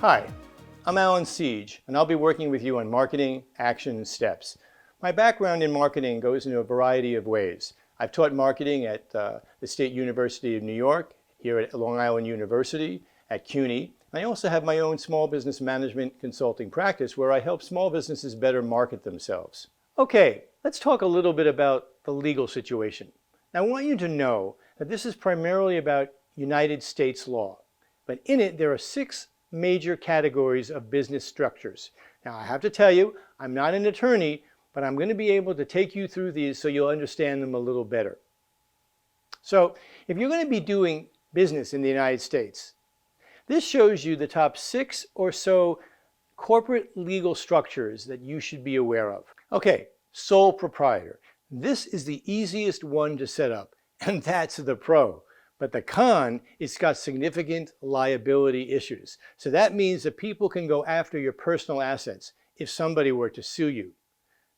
Hi, I'm Alan Siege, and I'll be working with you on marketing, action, and steps. My background in marketing goes into a variety of ways. I've taught marketing at the State University of New York, here at Long Island University, at CUNY. I also have my own small business management consulting practice where I help small businesses better market themselves. Okay, let's talk a little bit about the legal situation. Now, I want you to know that this is primarily about United States law, but in it there are 6 major categories of business structures. Now, I have to tell you, I'm not an attorney, but I'm going to be able to take you through these so you'll understand them a little better. So, if you're going to be doing business in the United States, this shows you the top 6 or so corporate legal structures that you should be aware of. Okay, sole proprietor. This is the easiest one to set up, and that's the pro. But the con, it's got significant liability issues. So that means that people can go after your personal assets if somebody were to sue you.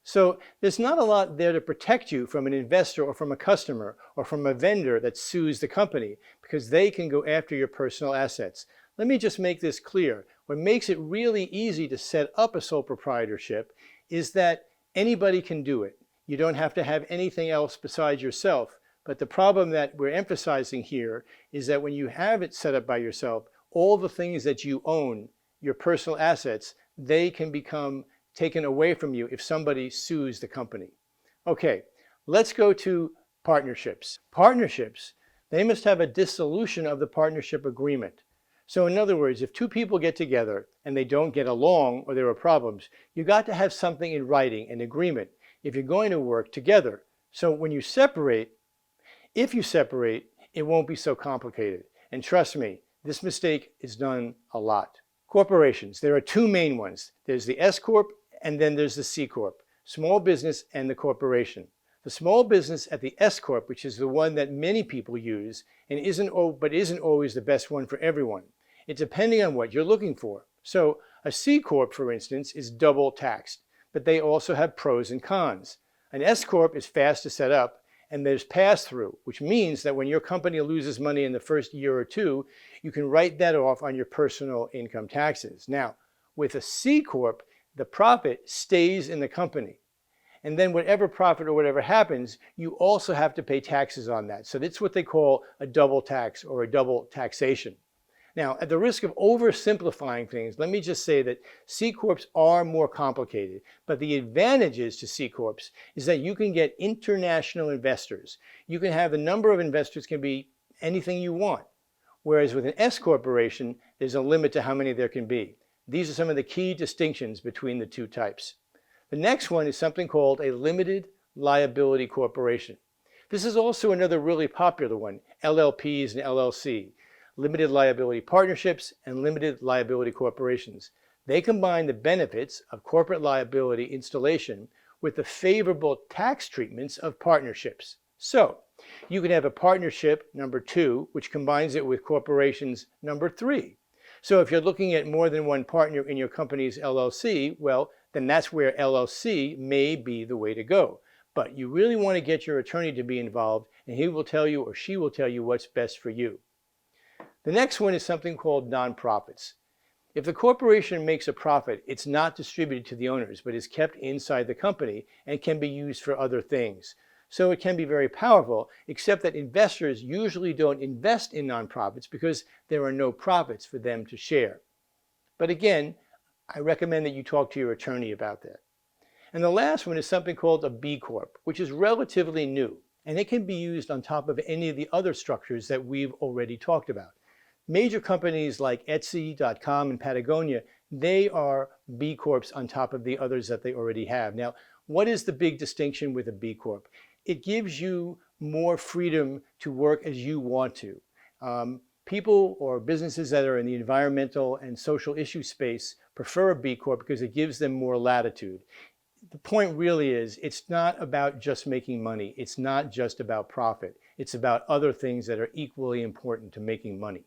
So there's not a lot there to protect you from an investor or from a customer or from a vendor that sues the company because they can go after your personal assets. Let me just make this clear. What makes it really easy to set up a sole proprietorship is that anybody can do it. You don't have to have anything else besides yourself. But the problem that we're emphasizing here is that when you have it set up by yourself, all the things that you own, your personal assets, they can become taken away from you if somebody sues the company. Okay, let's go to partnerships. Partnerships, they must have a dissolution of the partnership agreement. So in other words, if 2 people get together and they don't get along or there are problems, you got to have something in writing, an agreement, if you're going to work together. So when you separate, if you separate, it won't be so complicated. And trust me, this mistake is done a lot. Corporations, there are 2 main ones. There's the S Corp and then there's the C Corp, small business and the corporation. The small business at the S Corp, which is the one that many people use and isn't always the best one for everyone. It's depending on what you're looking for. So a C Corp, for instance, is double taxed, but they also have pros and cons. An S Corp is fast to set up, and there's pass-through, which means that when your company loses money in the first year or 2, you can write that off on your personal income taxes. Now, with a C Corp, the profit stays in the company. And then whatever profit or whatever happens, you also have to pay taxes on that. So that's what they call a double tax or a double taxation. Now, at the risk of oversimplifying things, let me just say that C Corps are more complicated, but the advantages to C Corps is that you can get international investors. You can have the number of investors can be anything you want, whereas with an S Corporation, there's a limit to how many there can be. These are some of the key distinctions between the 2 types. The next one is something called a limited liability corporation. This is also another really popular one, LLPs and LLC. Limited liability partnerships and limited liability corporations. They combine the benefits of corporate liability installation with the favorable tax treatments of partnerships. So, you can have a partnership number 2, which combines it with corporations number 3. So if you're looking at more than one partner in your company's LLC, well, then that's where LLC may be the way to go. But you really want to get your attorney to be involved, and he will tell you or she will tell you what's best for you. The next one is something called nonprofits. If the corporation makes a profit, it's not distributed to the owners, but is kept inside the company and can be used for other things. So it can be very powerful, except that investors usually don't invest in nonprofits because there are no profits for them to share. But again, I recommend that you talk to your attorney about that. And the last one is something called a B Corp, which is relatively new, and it can be used on top of any of the other structures that we've already talked about. Major companies like Etsy.com and Patagonia, they are B Corps on top of the others that they already have. Now, what is the big distinction with a B Corp? It gives you more freedom to work as you want to. People or businesses that are in the environmental and social issue space prefer a B Corp because it gives them more latitude. The point really is, it's not about just making money. It's not just about profit. It's about other things that are equally important to making money.